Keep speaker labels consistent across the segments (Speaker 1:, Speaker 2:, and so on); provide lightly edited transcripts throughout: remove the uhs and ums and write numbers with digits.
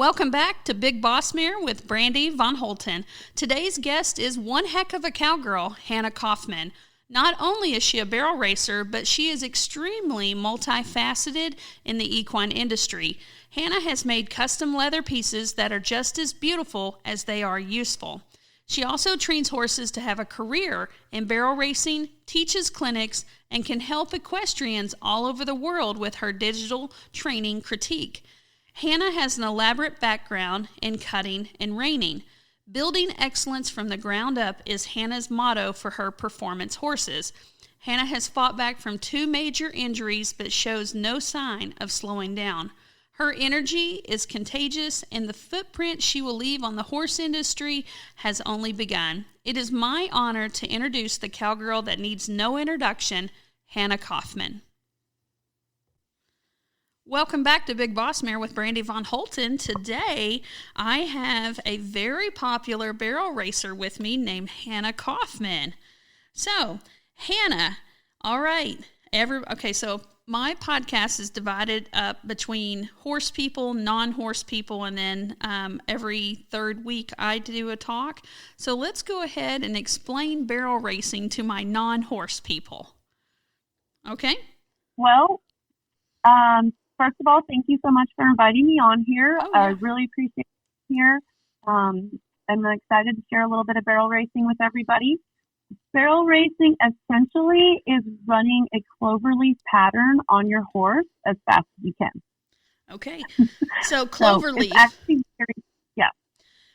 Speaker 1: Welcome back to Big Boss Mare with Brandy Von Holten. Today's guest is one heck of a cowgirl, Hannah Kaufman. Not only is she a barrel racer, but she is extremely multifaceted in the equine industry. Hannah has made custom leather pieces that are just as beautiful as they are useful. She also trains horses to have a career in barrel racing, teaches clinics, and can help equestrians all over the world with her digital training critique. Hannah has an elaborate background in cutting and reining. Building excellence from the ground up is Hannah's motto for her performance horses. Hannah has fought back from 2 major injuries but shows no sign of slowing down. Her energy is contagious, and the footprint she will leave on the horse industry has only begun. It is my honor to introduce the cowgirl that needs no introduction, Hannah Kaufman. Welcome back to Big Boss Mare with Brandy Von Holten. Today, I have a very popular barrel racer with me named Hannah Kaufman. So, Hannah, all right. So my podcast is divided up between horse people, non-horse people, and then every third week I do a talk. So let's go ahead and explain barrel racing to my non-horse people. Okay?
Speaker 2: Well, first of all, thank you so much for inviting me on here.
Speaker 1: Oh, yeah.
Speaker 2: I really appreciate it here. I'm excited to share a little bit of barrel racing with everybody. Barrel racing essentially is running a cloverleaf pattern on your horse as fast as you can.
Speaker 1: Okay. So cloverleaf.
Speaker 2: So actually yeah.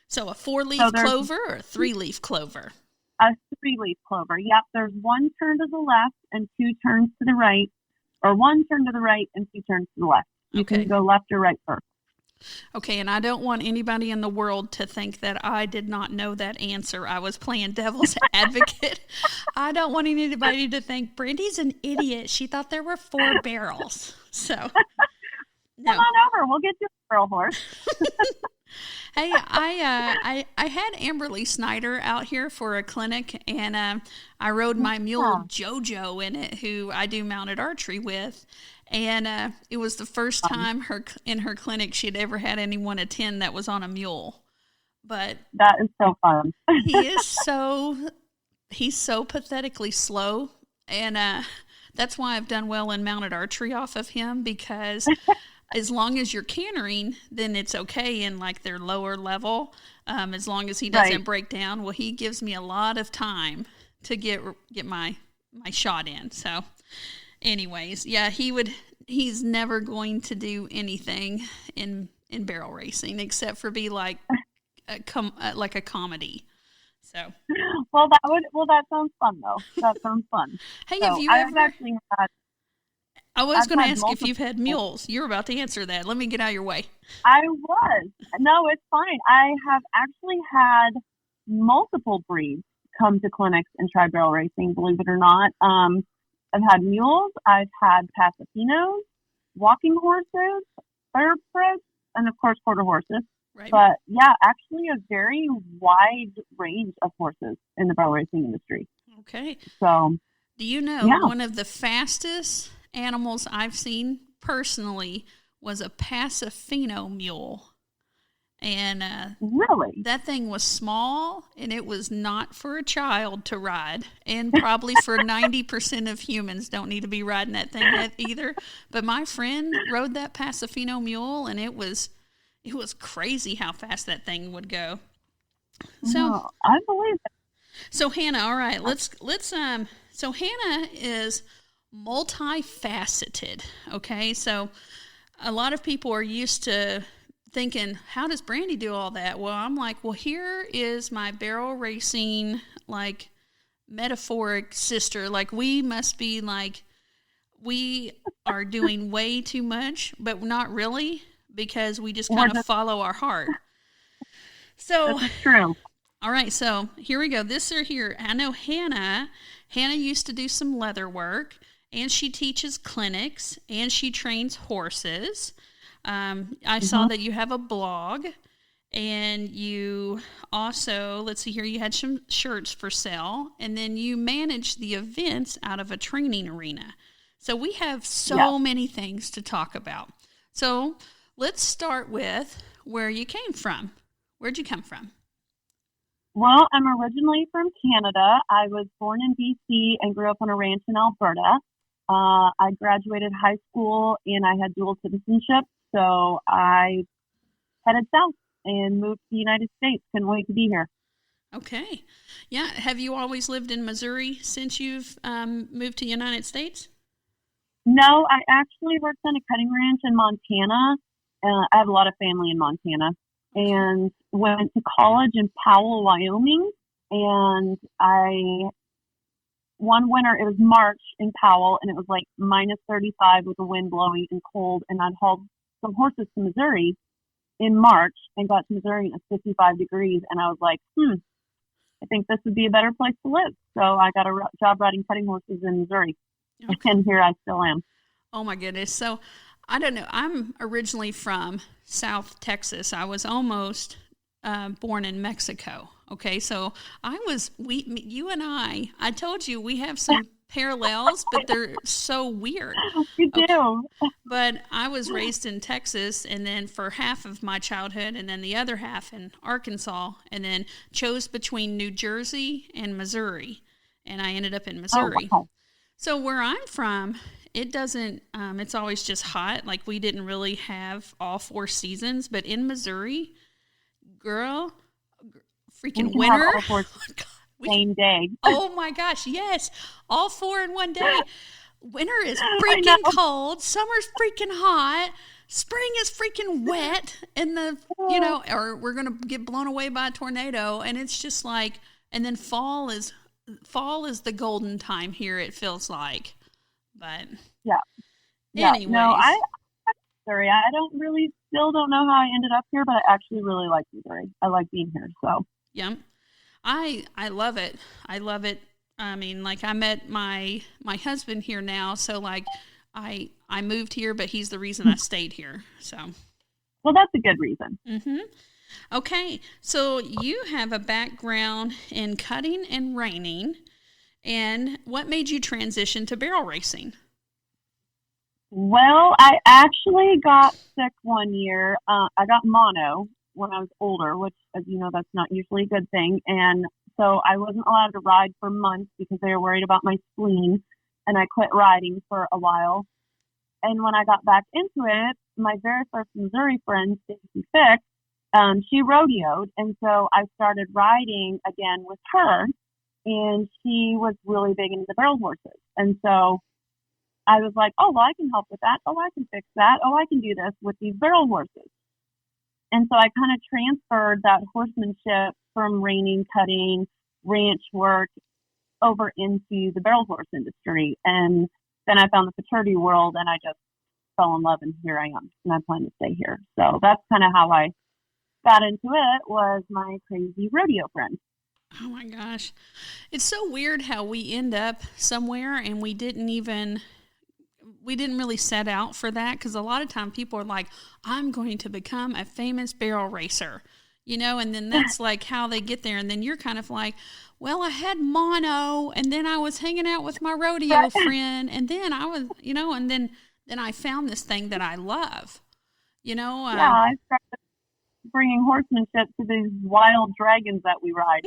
Speaker 1: So a 4-leaf clover or a 3-leaf clover?
Speaker 2: A 3-leaf clover. Yep. There's 1 turn to the left and 2 turns to the right, or 1 turn to the right and 2 turns to the left. You can go left or right first.
Speaker 1: Okay, and I don't want anybody in the world to think that I did not know that answer. I was playing devil's advocate. I don't want anybody to think Brandy's an idiot. She thought there were 4 barrels. So, no.
Speaker 2: Come on over. We'll get you a barrel horse.
Speaker 1: Hey, I had Amberly Snyder out here for a clinic, and I rode my mule JoJo in it, who I do mounted archery with. And it was the first time in her clinic she had ever had anyone attend that was on a mule. But
Speaker 2: that is so fun.
Speaker 1: He's so pathetically slow, and that's why I've done well in mounted archery off of him, because as long as you're cantering, then it's okay in like their lower level. As long as he doesn't break down, well, he gives me a lot of time to get my shot in. So. Anyways, yeah, he's never going to do anything in barrel racing except for be like a comedy. So.
Speaker 2: Well, that sounds fun though. That sounds fun.
Speaker 1: Hey,
Speaker 2: so
Speaker 1: have you ever? I was going to ask if you've had mules. You're about to answer that. Let me get out of your way.
Speaker 2: I was. No, it's fine. I have actually had multiple breeds come to clinics and try barrel racing, believe it or not. I've had mules, I've had Pasafinos, walking horses, thoroughbreds, and of course quarter horses.
Speaker 1: Right.
Speaker 2: But yeah, actually a very wide range of horses in the barrel racing industry.
Speaker 1: Okay.
Speaker 2: So,
Speaker 1: do you know one of the fastest animals I've seen personally was a Pasafino mule? And
Speaker 2: really,
Speaker 1: that thing was small, and it was not for a child to ride, and probably for 90% of humans don't need to be riding that thing either. But my friend rode that Pasafino mule, and it was crazy how fast that thing would go. So
Speaker 2: I believe it.
Speaker 1: So Hannah, all right, let's so Hannah is multifaceted. Okay, so a lot of people are used to thinking, how does Brandy do all that? Well, I'm like, well, here is my barrel racing, like, metaphoric sister. Like, we must be like, we are doing way too much, but not really, because we just kind of follow our heart. So,
Speaker 2: that's true.
Speaker 1: All right, so here we go. I know Hannah used to do some leather work, and she teaches clinics, and she trains horses. I saw that you have a blog, and you also, let's see here, you had some shirts for sale, and then you manage the events out of a training arena. So we have so many things to talk about. So let's start with, where you came from. Where'd you come from?
Speaker 2: Well, I'm originally from Canada. I was born in BC and grew up on a ranch in Alberta. I graduated high school and I had dual citizenship, so I headed south and moved to the United States. Couldn't wait to be here.
Speaker 1: Okay. Yeah. Have you always lived in Missouri since you've moved to the United States?
Speaker 2: No, I actually worked on a cutting ranch in Montana. I have a lot of family in Montana, and went to college in Powell, Wyoming. And one winter, it was March in Powell, and it was like minus 35 with the wind blowing and cold. And I'd hauled some horses to Missouri in March and got to Missouri and it was 55 degrees. And I was like, I think this would be a better place to live. So I got a job riding cutting horses in Missouri. Okay. And here I still am.
Speaker 1: Oh my goodness. So I don't know. I'm originally from South Texas. I was almost born in Mexico. Okay. So you and I told you we have some parallels, but they're so weird.
Speaker 2: You do.
Speaker 1: Okay. But I was raised in Texas, and then for half of my childhood, and then the other half in Arkansas, and then chose between New Jersey and Missouri, and I ended up in Missouri.
Speaker 2: Oh, wow.
Speaker 1: So where I'm from, it doesn't, it's always just hot. Like, we didn't really have all 4 seasons, but in Missouri, girl, freaking winter.
Speaker 2: Same day.
Speaker 1: Oh my gosh, yes. All 4 in one day. Winter is freaking cold. Summer's freaking hot. Spring is freaking wet. And or we're going to get blown away by a tornado. And it's just like, and then fall is the golden time here, it feels like. But
Speaker 2: yeah.
Speaker 1: Anyways.
Speaker 2: No, Missouri. I still don't know how I ended up here, but I actually really like Missouri. I like being here. So
Speaker 1: yeah. I love it. I love it. I mean, like, I met my husband here now, so like I moved here, but he's the reason I stayed here. So,
Speaker 2: well, that's a good reason.
Speaker 1: Mm-hmm. Okay, so you have a background in cutting and reining, and what made you transition to barrel racing?
Speaker 2: Well, I actually got sick one year. I got mono when I was older, which, as you know, that's not usually a good thing. And so I wasn't allowed to ride for months because they were worried about my spleen, and I quit riding for a while. And when I got back into it, my very first Missouri friend, Stacey Fick, she rodeoed, and so I started riding again with her, and she was really big into the barrel horses. And so I was like, oh, well, I can help with that. Oh, I can fix that. Oh, I can do this with these barrel horses. And so I kind of transferred that horsemanship from reining, cutting, ranch work over into the barrel horse industry. And then I found the fraternity world, and I just fell in love, and here I am, and I plan to stay here. So that's kind of how I got into it, was my crazy rodeo friend.
Speaker 1: Oh my gosh. It's so weird how we end up somewhere and we didn't really set out for that, because a lot of time people are like, I'm going to become a famous barrel racer, and then that's like how they get there. And then you're kind of like, well, I had mono, and then I was hanging out with my rodeo friend, and then I was, and then I found this thing that I love,
Speaker 2: I started bringing horsemanship to these wild dragons that we ride.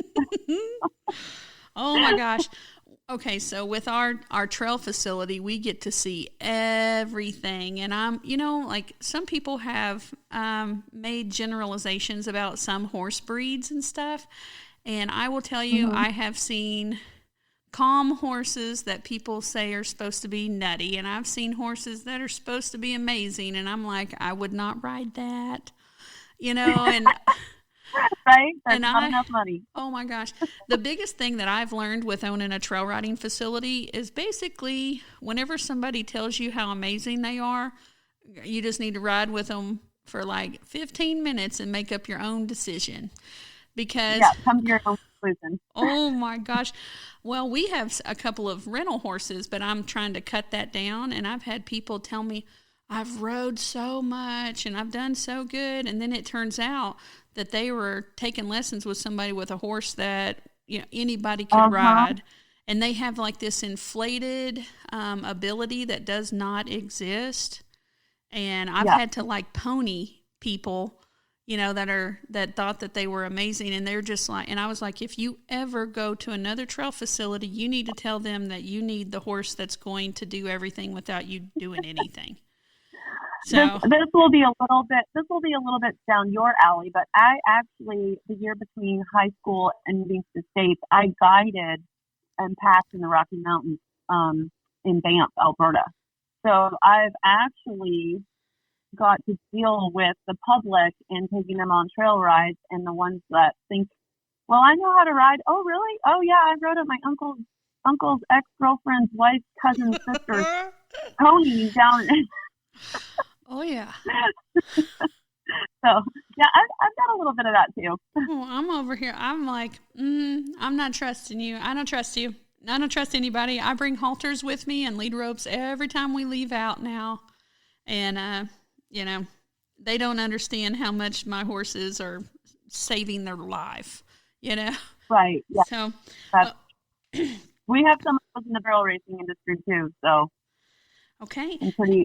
Speaker 1: Oh my gosh. Okay, so with our trail facility, we get to see everything. And like, some people have made generalizations about some horse breeds and stuff. And I will tell you, I have seen calm horses that people say are supposed to be nutty. And I've seen horses that are supposed to be amazing. And I'm like, I would not ride that, and...
Speaker 2: Right? That's not enough money.
Speaker 1: Oh my gosh. The biggest thing that I've learned with owning a trail riding facility is basically whenever somebody tells you how amazing they are, you just need to ride with them for like 15 minutes and make up your own decision. Because
Speaker 2: come to your own conclusion.
Speaker 1: Oh my gosh. Well, we have a couple of rental horses, but I'm trying to cut that down, and I've had people tell me, I've rode so much and I've done so good, and then it turns out that they were taking lessons with somebody with a horse that anybody could ride, and they have like this inflated ability that does not exist. And I've had to like pony people, that thought that they were amazing, and they're just like, and I was like, if you ever go to another trail facility, you need to tell them that you need the horse that's going to do everything without you doing anything. So
Speaker 2: this will be a little bit down your alley, but I actually, the year between high school and moving to the States, I guided and passed in the Rocky Mountains in Banff, Alberta. So I've actually got to deal with the public and taking them on trail rides, and the ones that think, well, I know how to ride. Oh, really? Oh, yeah, I rode at my uncle's ex-girlfriend's wife's cousin's sister's pony down.
Speaker 1: Oh, yeah.
Speaker 2: So, yeah, I've got a little bit of that, too.
Speaker 1: Oh, I'm over here. I'm like, I'm not trusting you. I don't trust you. I don't trust anybody. I bring halters with me and lead ropes every time we leave out now. And, they don't understand how much my horses are saving their life,
Speaker 2: Right. Yeah.
Speaker 1: So
Speaker 2: we have some of those in the barrel racing industry, too, so.
Speaker 1: Okay.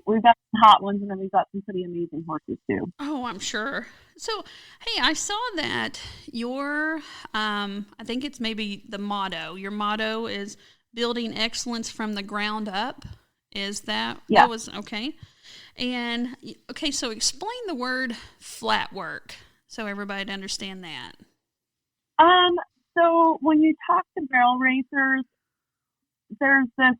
Speaker 2: We've got some hot ones, and then we've got some pretty amazing horses too.
Speaker 1: Oh, I'm sure. So, hey, I saw that your, I think it's maybe the motto. Your motto is building excellence from the ground up. Is that?
Speaker 2: Yeah.
Speaker 1: That was okay. And okay, so explain the word flat work so everybody to understand that.
Speaker 2: So when you talk to barrel racers, there's this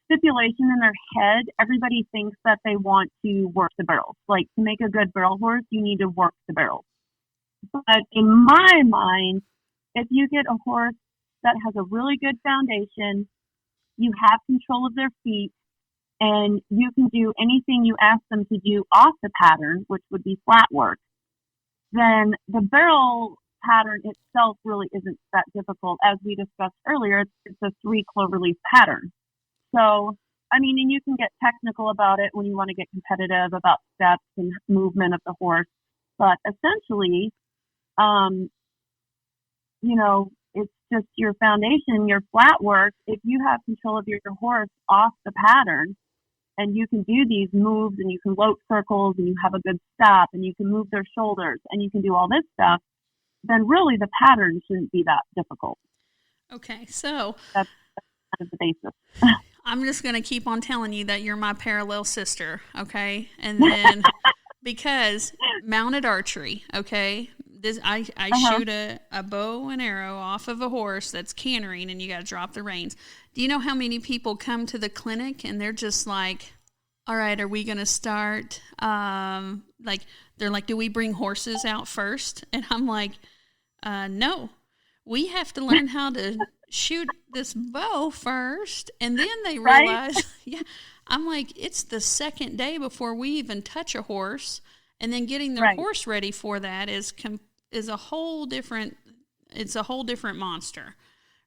Speaker 2: stipulation in their head. Everybody thinks that they want to work the barrels. Like, to make a good barrel horse, you need to work the barrels. But in my mind, if you get a horse that has a really good foundation, you have control of their feet, and you can do anything you ask them to do off the pattern, which would be flat work, then the barrel pattern itself really isn't that difficult. As we discussed earlier, it's a 3 cloverleaf pattern. So, I mean, and you can get technical about it when you want to get competitive about steps and movement of the horse. But essentially, it's just your foundation, your flat work. If you have control of your horse off the pattern, and you can do these moves, and you can lope circles, and you have a good stop, and you can move their shoulders, and you can do all this stuff, then really the pattern shouldn't be that difficult.
Speaker 1: Okay, so
Speaker 2: that's kind of the basis.
Speaker 1: I'm just going to keep on telling you that you're my parallel sister, okay? And then because mounted archery, okay? I shoot a bow and arrow off of a horse that's cantering, and you got to drop the reins. Do you know how many people come to the clinic and they're just like, all right, are we going to start? They're like, do we bring horses out first? And I'm like, no, we have to learn how to shoot this bow first. And then they realize, right? Yeah, I'm like, it's the second day before we even touch a horse. And then getting their horse ready for that is a whole different monster.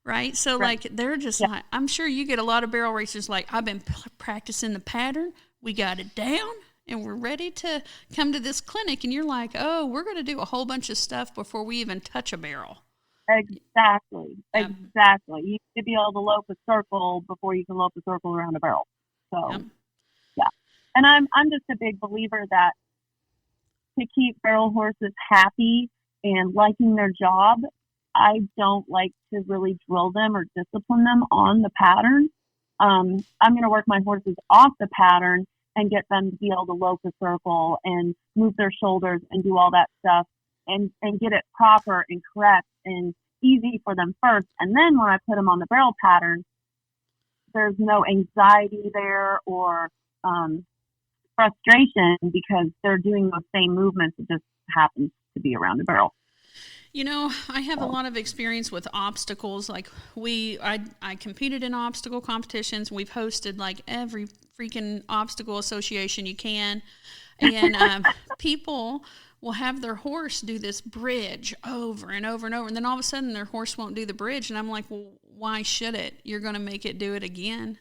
Speaker 1: Right. So like, they're just like, I'm sure you get a lot of barrel racers like, I've been practicing the pattern. We got it down and we're ready to come to this clinic. And you're like, oh, we're going to do a whole bunch of stuff before we even touch a barrel.
Speaker 2: Exactly. Exactly. You need to be able to lope a circle before you can lope a circle around a barrel. So, yeah. And I'm just a big believer that to keep barrel horses happy and liking their job, I don't like to really drill them or discipline them on the pattern. I'm going to work my horses off the pattern and get them to be able to lope a circle and move their shoulders and do all that stuff and get it proper and correct and easy for them first. And then when I put them on the barrel pattern, there's no anxiety there or frustration because they're doing those same movements. It just happens to be around the barrel.
Speaker 1: You know, I have a lot of experience with obstacles. Like I competed in obstacle competitions. We've hosted like every freaking obstacle association you can. And people will have their horse do this bridge over and over and over. And then all of a sudden their horse won't do the bridge. And I'm like, well, why should it? You're going to make it do it again.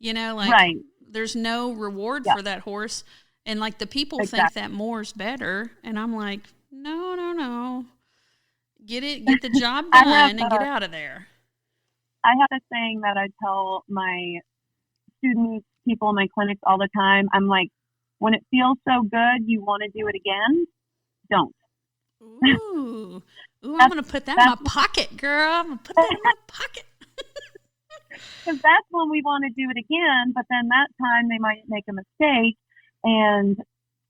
Speaker 1: There's no reward for that horse. And like the people think that more's better. And I'm like, no. Get the job done and get out of there.
Speaker 2: I have a saying that I tell my students, people in my clinics all the time. I'm like, when it feels so good, you want to do it again. don't.
Speaker 1: Ooh, I'm going to put that in my pocket, girl. I'm going to put that in my pocket.
Speaker 2: Because that's when we want to do it again, but then that time they might make a mistake, and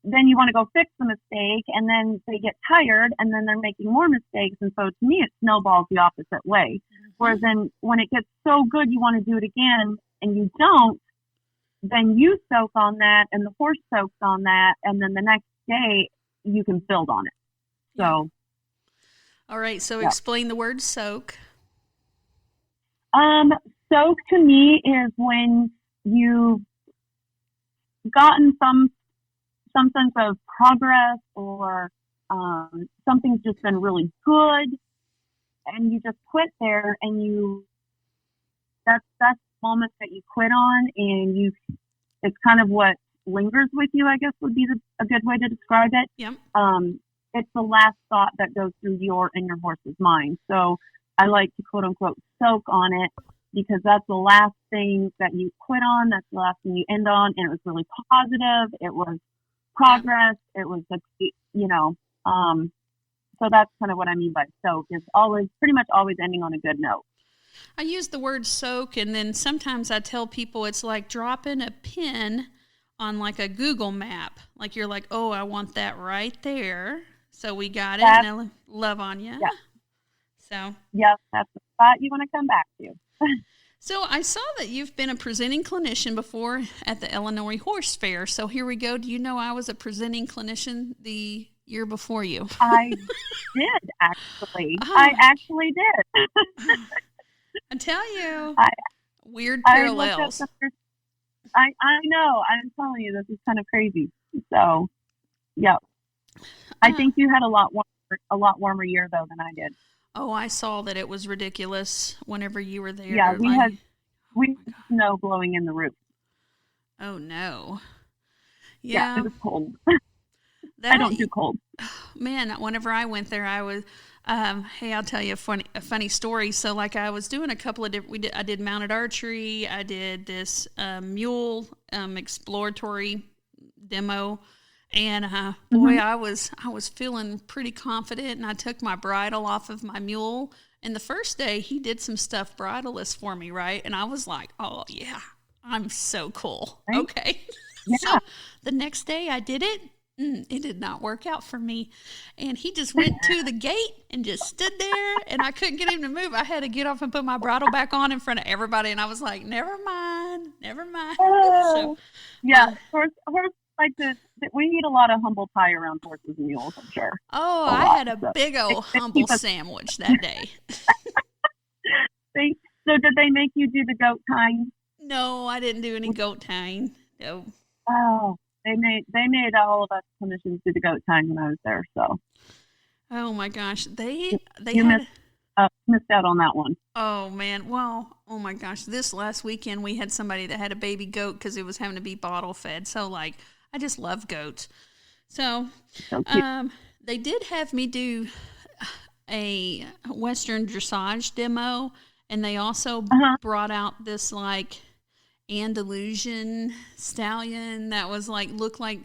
Speaker 2: then you want to go fix the mistake, and then they get tired, and then they're making more mistakes, and so to me it snowballs the opposite way. Mm-hmm. Whereas then when it gets so good you want to do it again, and you don't, then you soak on that, and the horse soaks on that, and then the next day you can build on it. So,
Speaker 1: all right, so explain the word soak.
Speaker 2: Soak to me is when you've gotten some sense of progress, or something's just been really good, and you just quit there, and that's the moment that you quit on, and it's kind of what lingers with you, I guess would be a good way to describe it.
Speaker 1: Yep.
Speaker 2: It's the last thought that goes through your and your horse's mind. So I like to quote unquote soak on it, because that's the last thing that you quit on. That's the last thing you end on. And it was really positive. It was progress. It was, so that's kind of what I mean by soak, is pretty much always ending on a good note.
Speaker 1: I use the word soak, and then sometimes I tell people it's like dropping a pin on like a Google map. Like you're like, oh, I want that right there. So we got it. Now love on you.
Speaker 2: Yeah.
Speaker 1: So.
Speaker 2: Yes, that's the spot you want to come back to.
Speaker 1: So I saw that you've been a presenting clinician before at the Illinois Horse Fair. So here we go. Do you know I was a presenting clinician the year before you?
Speaker 2: I did, actually. I actually did.
Speaker 1: I tell you, weird parallels.
Speaker 2: I know. I'm telling you, this is kind of crazy. So, yeah. I think you had a lot warmer year, though, than I did.
Speaker 1: Oh, I saw that it was ridiculous whenever you were there.
Speaker 2: Yeah, we had snow blowing in the roof.
Speaker 1: Oh, no.
Speaker 2: Yeah, it was cold. I don't do cold.
Speaker 1: Man, whenever I went there, I was, hey, I'll tell you a funny story. So, like, I was doing a couple of different, I did mounted archery. I did this mule exploratory demo. And boy, I was feeling pretty confident, and I took my bridle off of my mule. And the first day, he did some stuff bridleless for me, right? And I was like, oh yeah, I'm so cool. Right? Okay.
Speaker 2: Yeah.
Speaker 1: So the next day, I did it. It did not work out for me. And he just went to the gate and just stood there, and I couldn't get him to move. I had to get off and put my bridle back on in front of everybody, and I was like, never mind. So,
Speaker 2: yeah, horse. Like we eat a lot of humble pie around horses and mules, I'm sure.
Speaker 1: Oh, I had a big old humble sandwich that day.
Speaker 2: So did they make you do the goat tying?
Speaker 1: No, I didn't do any goat tying. No.
Speaker 2: Oh, they made all of us clinicians do the goat tying when I was there. So.
Speaker 1: Oh my gosh, they
Speaker 2: missed out on that one.
Speaker 1: Oh man, well, oh my gosh, this last weekend we had somebody that had a baby goat because it was having to be bottle fed. So like. I just love goats. So they did have me do a Western dressage demo, and they also brought out this like Andalusian stallion that was like, looked like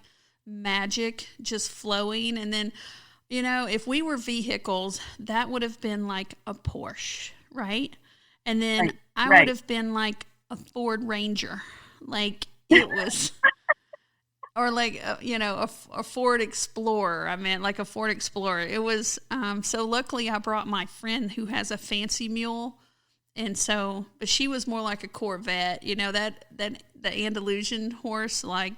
Speaker 1: magic just flowing. And then, you know, if we were vehicles, that would have been like a Porsche, right? And then I would have been like a Ford Ranger. Like it was... Or like, a Ford Explorer. I meant like a Ford Explorer. It was, so luckily I brought my friend who has a fancy mule. And so, but she was more like a Corvette, the Andalusian horse, like,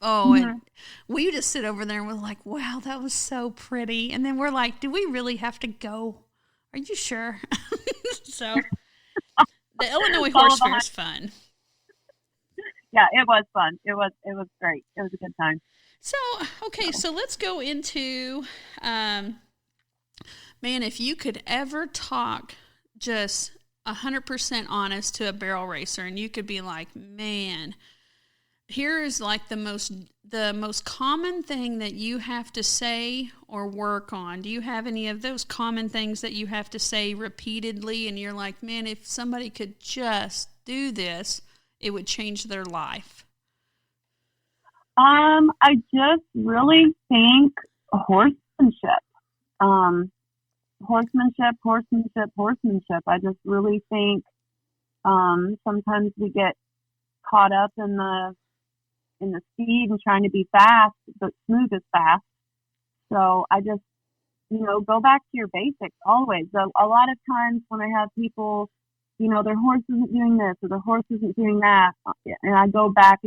Speaker 1: and we just sit over there and we're like, wow, that was so pretty. And then we're like, do we really have to go? Are you sure? So the Illinois Horse Fair is fun.
Speaker 2: Yeah, it was fun. It was great. It was a good time.
Speaker 1: So, okay, so let's go into, man, if you could ever talk just 100% honest to a barrel racer, and you could be like, man, here is like the most common thing that you have to say or work on. Do you have any of those common things that you have to say repeatedly, and you're like, man, if somebody could just do this, it would change their life?
Speaker 2: I just really think horse horsemanship. Um, horsemanship. I just really think sometimes we get caught up in the speed and trying to be fast, but smooth is fast. So I just, go back to your basics always. A lot of times when I have people, their horse isn't doing this or their horse isn't doing that, and I go back,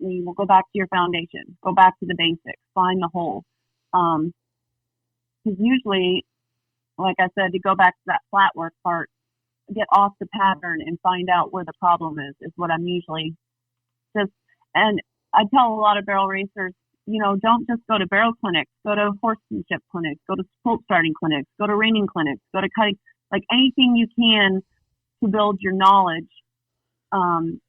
Speaker 2: we'll go back to your foundation, go back to the basics, find the hole. Because usually, like I said, to go back to that flat work part, get off the pattern and find out where the problem is what I'm usually just, and I tell a lot of barrel racers, don't just go to barrel clinics, go to horsemanship clinics, go to colt starting clinics, go to reining clinics, go to cutting, like anything you can to build your knowledge, and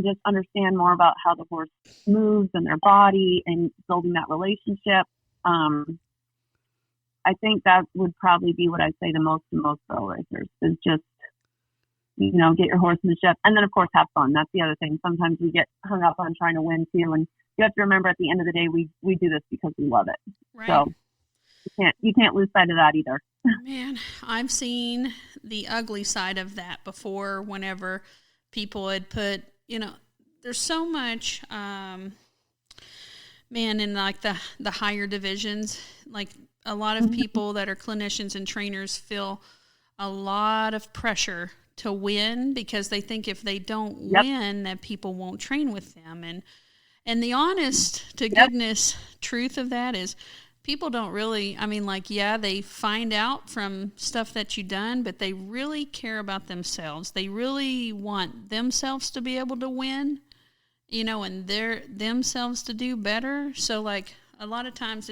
Speaker 2: just understand more about how the horse moves and their body and building that relationship. I think that would probably be what I'd say the most to most barrel racers is just, get your horsemanship. And then, of course, have fun. That's the other thing. Sometimes we get hung up on trying to win, too. And you have to remember at the end of the day, we do this because we love it.
Speaker 1: Right.
Speaker 2: So you can't lose sight of that either.
Speaker 1: Man, I've seen the ugly side of that before whenever people had put, there's so much, in like the higher divisions, like a lot of people that are clinicians and trainers feel a lot of pressure to win because they think if they don't win that people won't train with them. And the honest to goodness truth of that is people don't really, they find out from stuff that you've done, but they really care about themselves. They really want themselves to be able to win, and themselves to do better. So like a lot of times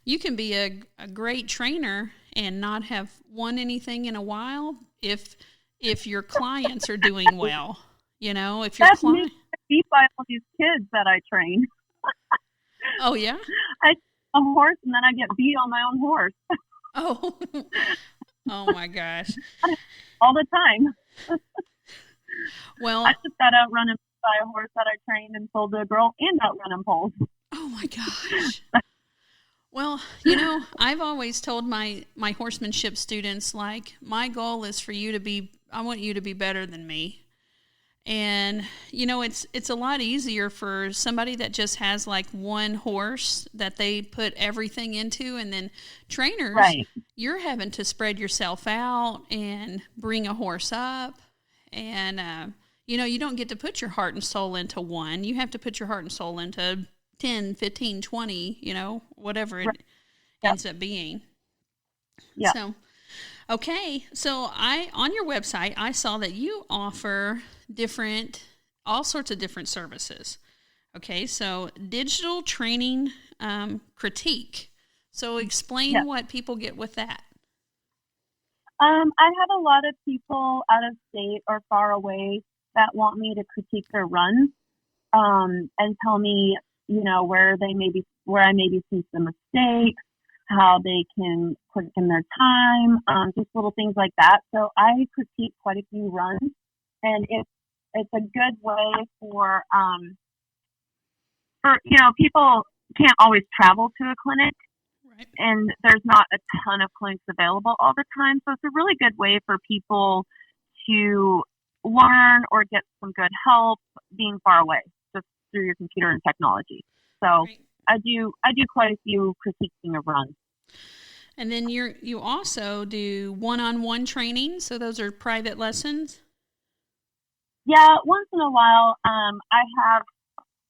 Speaker 1: you can be a great trainer and not have won anything in a while if your clients are doing well, if your client.
Speaker 2: That's me by all these kids that I train.
Speaker 1: Oh yeah.
Speaker 2: I a horse and then I get beat on my own horse.
Speaker 1: Oh my gosh.
Speaker 2: All the time.
Speaker 1: Well,
Speaker 2: I just got outrun by a horse that I trained and sold to a girl and outrun him poles.
Speaker 1: Oh my gosh. Well, I've always told my horsemanship students, like, my goal is for you to be, I want you to be better than me. And, it's a lot easier for somebody that just has like one horse that they put everything into, and then trainers, right, you're having to spread yourself out and bring a horse up. And, you don't get to put your heart and soul into one. You have to put your heart and soul into 10, 15, 20, whatever it ends up being. Yeah. So, okay. So on your website, I saw that you offer all sorts of different services. Okay. So digital training, critique. So explain what people get with that.
Speaker 2: I have a lot of people out of state or far away that want me to critique their runs, and tell me, where I maybe see some mistakes, how they can quicken their time, just little things like that. So I critique quite a few runs, and it's a good way for people can't always travel to a clinic, right, and there's not a ton of clinics available all the time. So it's a really good way for people to learn or get some good help being far away, just through your computer and technology. So right. I do quite a few critiquing of runs.
Speaker 1: And then you also do one-on-one training. So those are private lessons.
Speaker 2: Yeah, once in a while, I have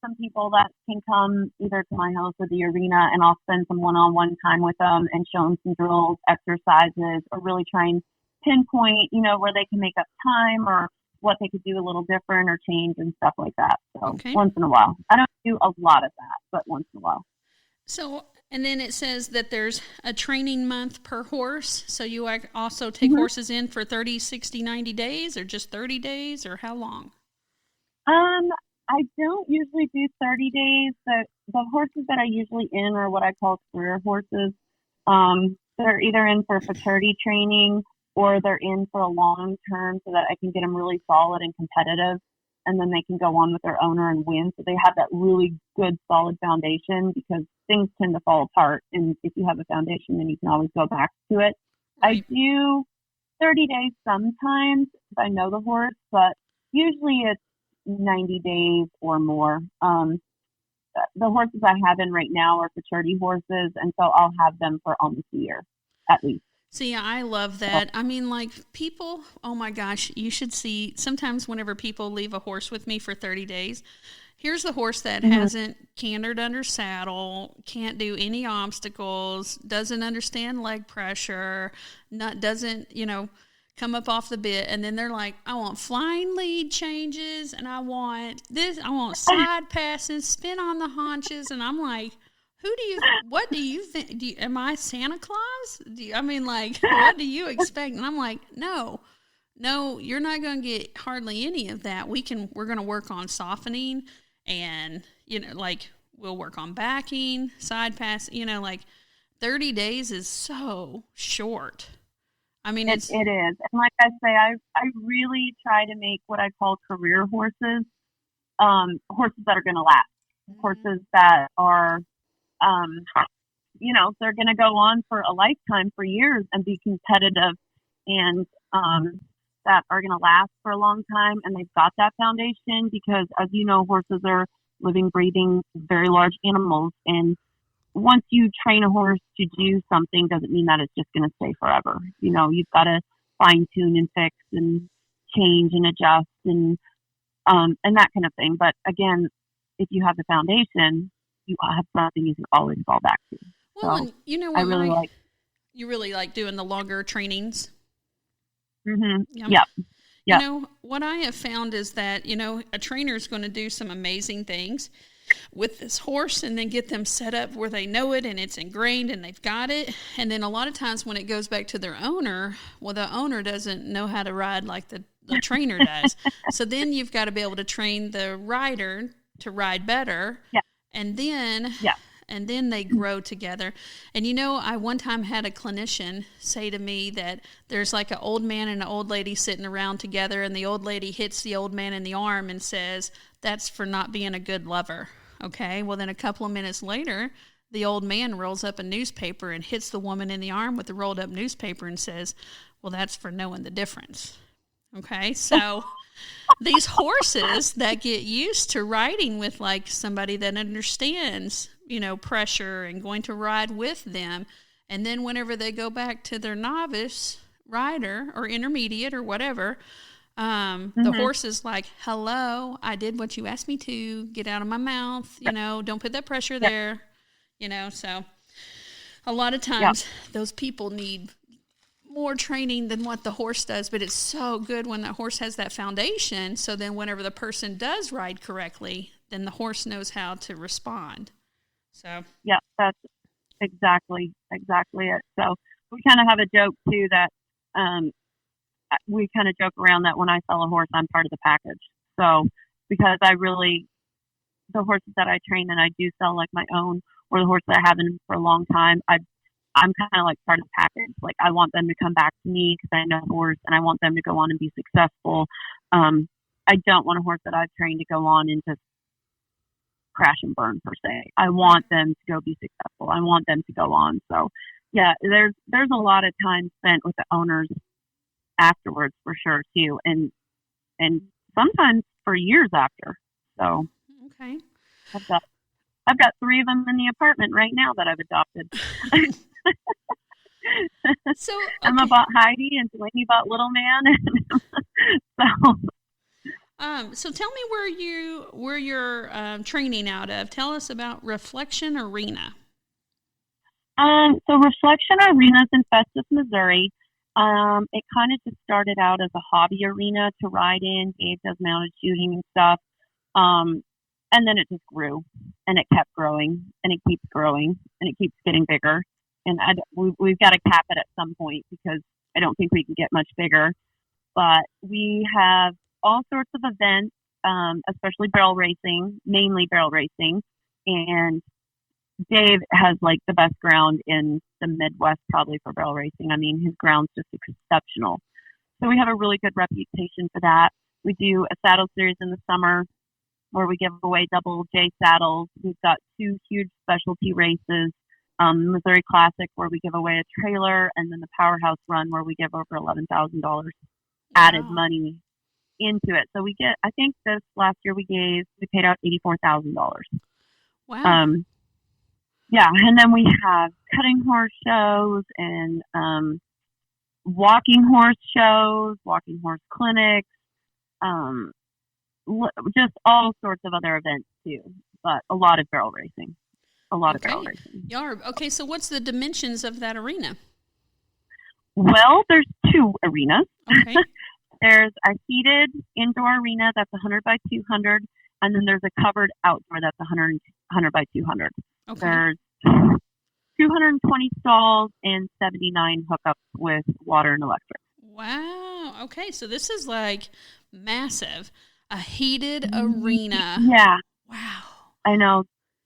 Speaker 2: some people that can come either to my house or the arena, and I'll spend some one-on-one time with them and show them some drills, exercises, or really try and pinpoint, where they can make up time or what they could do a little different or change and stuff like that. So Once in a while. I don't do a lot of that, but once in a while.
Speaker 1: So, and then it says that there's a training month per horse. So you also take horses in for 30, 60, 90 days, or just 30 days, or how long?
Speaker 2: I don't usually do 30 days. The horses that I usually in are what I call career horses. They're either in for futurity training or they're in for a long term so that I can get them really solid and competitive. and then they can go on with their owner and win. So they have that really good, solid foundation, because things tend to fall apart. And if you have a foundation, then you can always go back to it.
Speaker 1: Right.
Speaker 2: I do 30 days sometimes if I know the horse, but usually it's 90 days or more. The horses I have in right now are futurity horses, and so I'll have them for almost a year at least.
Speaker 1: See, I love that. I mean, like, people, oh my gosh, you should see sometimes whenever people leave a horse with me for 30 days, here's the horse that hasn't cantered under saddle, can't do any obstacles, doesn't understand leg pressure, doesn't, come up off the bit, and then they're like, I want flying lead changes, and I want side passes, spin on the haunches, and I'm like, what do you think? Am I Santa Claus? What do you expect? And I'm like, no, you're not going to get hardly any of that. We're going to work on softening, and, we'll work on backing, side pass, 30 days is so short. I mean, it is. And
Speaker 2: like I say, I really try to make what I call career horses, horses that are going to last, horses that are, they're going to go on for a lifetime, for years, and be competitive, and that are going to last for a long time. And they've got that foundation because, as you know, horses are living, breathing, very large animals. And once you train a horse to do something, doesn't mean that it's just going to stay forever. You've got to fine tune and fix and change and adjust and that kind of thing. But again, if you have the foundation, you have something you can always fall back to.
Speaker 1: Well,
Speaker 2: so
Speaker 1: and you know what,
Speaker 2: I really like.
Speaker 1: You really like doing the longer trainings.
Speaker 2: Mm-hmm. Yep.
Speaker 1: What I have found is that a trainer is going to do some amazing things with this horse, and then get them set up where they know it and it's ingrained and they've got it. And then a lot of times when it goes back to their owner, well, the owner doesn't know how to ride like the trainer does. So then you've got to be able to train the rider to ride better.
Speaker 2: Yeah.
Speaker 1: And then they grow together. And I one time had a clinician say to me that there's like an old man and an old lady sitting around together, and the old lady hits the old man in the arm and says, "That's for not being a good lover." Okay, well then a couple of minutes later, the old man rolls up a newspaper and hits the woman in the arm with the rolled up newspaper and says, "Well, that's for knowing the difference." Okay, so these horses that get used to riding with like somebody that understands, pressure and going to ride with them, and then whenever they go back to their novice rider or intermediate or whatever, the horse is like, "Hello, I did what you asked me to. Get out of my mouth. Don't put that pressure there." So a lot of times those people need more training than what the horse does, but it's so good when the horse has that foundation. So then whenever the person does ride correctly, then the horse knows how to respond. So
Speaker 2: yeah, that's exactly it. So we kind of have a joke too that we kind of joke around that when I sell a horse, I'm part of the package. So because the horses that I train and I do sell like my own, or the horse that I haven't for a long time, I'm kind of like part of the package. Like I want them to come back to me because I know the horse, and I want them to go on and be successful. I don't want a horse that I've trained to go on and just crash and burn per se. I want them to go be successful. I want them to go on. So yeah, there's a lot of time spent with the owners afterwards for sure too, and sometimes for years after. So
Speaker 1: okay,
Speaker 2: I've got 3 of them in the apartment right now that I've adopted.
Speaker 1: So okay.
Speaker 2: Emma bought Heidi and Delaney bought Little Man.
Speaker 1: So tell me where you're training out of. Tell us about Reflection Arena.
Speaker 2: So Reflection Arena is in Festus, Missouri. It kind of just started out as a hobby arena to ride in. Dave does mounted shooting and stuff. And then it just grew, and it kept growing, and it keeps growing, and it keeps getting bigger. And we've got to cap it at some point because I don't think we can get much bigger. But we have all sorts of events, especially barrel racing, mainly barrel racing. And Dave has like the best ground in the Midwest probably for barrel racing. I mean, his ground's just exceptional. So we have a really good reputation for that. We do a saddle series in the summer where we give away double J saddles. We've got 2 huge specialty races, Missouri Classic where we give away a trailer, and then the Powerhouse Run where we give over $11,000 added money into it. So we get, I think this last year we paid out $84,000.
Speaker 1: Wow.
Speaker 2: Yeah, and then we have cutting horse shows and walking horse shows, walking horse clinics, just all sorts of other events too, but a lot of barrel racing.
Speaker 1: Okay, so what's the dimensions of that arena?
Speaker 2: Well, there's 2 arenas.
Speaker 1: Okay.
Speaker 2: There's a heated indoor arena that's 100 by 200, and then there's a covered outdoor that's 100 by 200.
Speaker 1: Okay.
Speaker 2: There's 220 stalls and 79 hookups with water and electric.
Speaker 1: Wow. Okay, so this is like massive. A heated arena.
Speaker 2: Yeah.
Speaker 1: Wow.
Speaker 2: I know.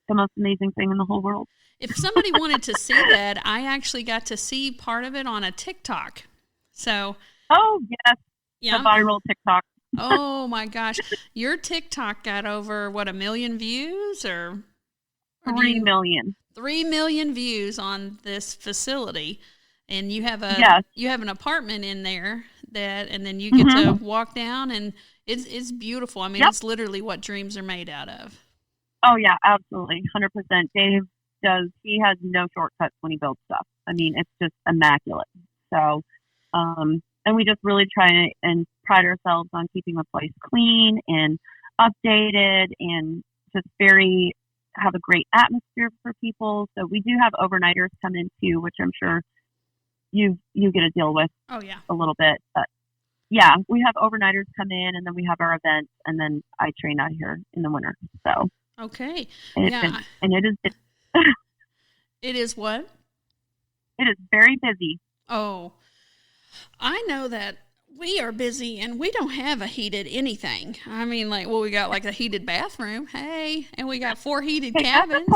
Speaker 2: The most amazing thing in the whole world.
Speaker 1: If somebody wanted to see that, I actually got to see part of it on a TikTok. So.
Speaker 2: Oh, yes.
Speaker 1: Yeah.
Speaker 2: The viral TikTok.
Speaker 1: Oh, my gosh. Your TikTok got over, 1 million views or
Speaker 2: 3 million.
Speaker 1: 3 million views on this facility. And you have you have an apartment in there and then you get to walk down, and it's beautiful. I mean, it's literally what dreams are made out of.
Speaker 2: Oh yeah, absolutely. 100%. Dave he has no shortcuts when he builds stuff. I mean, it's just immaculate. So, and we just really try and pride ourselves on keeping the place clean and updated and just have a great atmosphere for people. So we do have overnighters come in too, which I'm sure you get to deal with a little bit. But yeah, we have overnighters come in, and then we have our events, and then I train out here in the winter. So
Speaker 1: okay,
Speaker 2: and it is.
Speaker 1: It is what?
Speaker 2: It is very busy.
Speaker 1: Oh, I know that we are busy, and we don't have a heated anything. I mean, we got like a heated bathroom, hey, and we got 4 heated cabins.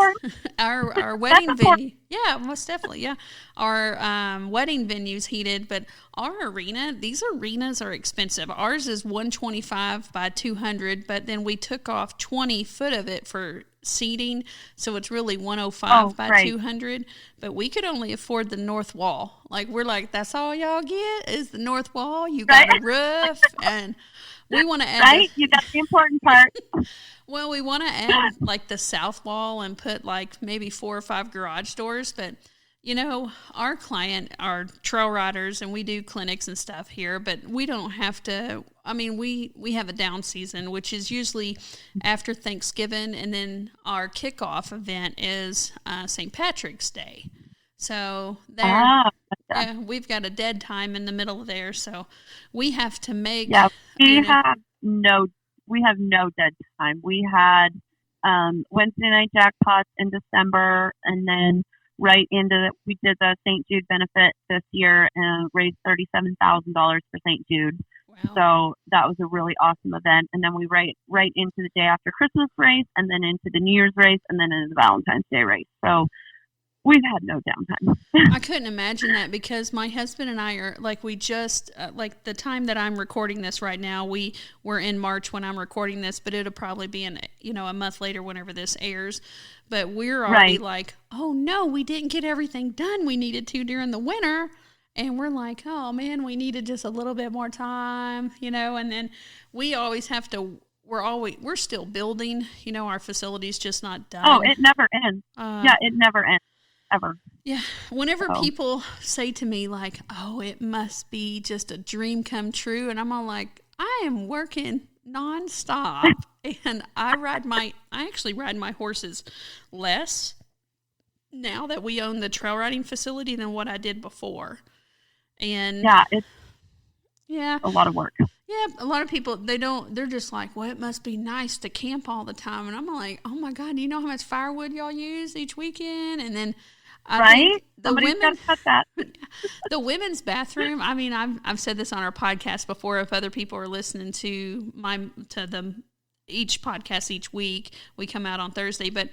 Speaker 1: Our wedding venue, yeah, most definitely, yeah. Our wedding venue's heated, but these arenas are expensive. Ours is 125 by 200, but then we took off 20 foot of it for seating, so it's really 105 by 200. But we could only afford the north wall. We're like, that's all y'all get is the north wall. You got a roof, and we want to add
Speaker 2: you got the important part.
Speaker 1: Well, we want to add the south wall and put maybe 4 or 5 garage doors, but our client are trail riders, and we do clinics and stuff here, but we don't have to. I mean, we have a down season, which is usually after Thanksgiving, and then our kickoff event is St. Patrick's Day. So we've got a dead time in the middle of there, so we have to make.
Speaker 2: Yeah, we have no dead time. We had Wednesday night jackpots in December, and then we did the St. Jude benefit this year and raised $37,000 for St. Jude.
Speaker 1: Wow.
Speaker 2: So that was a really awesome event. And then we right into the day after Christmas race, and then into the New Year's race, and then into the Valentine's Day race. So we've had no downtime.
Speaker 1: I couldn't imagine that, because my husband and I are we just the time that I'm recording this right now, we're in March when I'm recording this, but it'll probably be a month later whenever this airs. But we're already oh no, we didn't get everything done we needed to during the winter. And we're like, oh man, we needed just a little bit more time, and then we always have to, we're still building, our facility's just not done.
Speaker 2: Oh, it never ends. It never ends. Ever.
Speaker 1: Yeah. Whenever people say to me oh, it must be just a dream come true. And I'm all like, I am working nonstop. And I actually ride my horses less now that we own the trail riding facility than what I did before. And
Speaker 2: it's a lot of work.
Speaker 1: Yeah, a lot of people, they're just like, well, it must be nice to camp all the time. And I'm like, oh my God, do you know how much firewood y'all use each weekend? And then I think the women's bathroom, I mean, I've said this on our podcast before, if other people are listening to each podcast each week, we come out on Thursday, but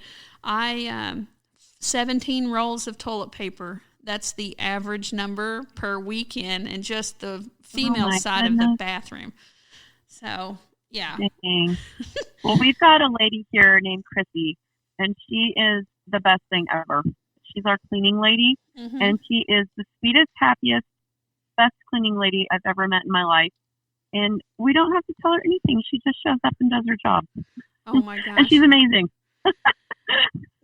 Speaker 1: 17 rolls of toilet paper. That's the average number per weekend, and just the female side of the bathroom. So Yeah.
Speaker 2: Dang. Well, we've got a lady here named Chrissy, and she is the best thing ever. She's our cleaning lady, and she is the sweetest, happiest, best cleaning lady I've ever met in my life. And we don't have to tell her anything. She just shows up and does her job.
Speaker 1: Oh, my gosh.
Speaker 2: And she's amazing.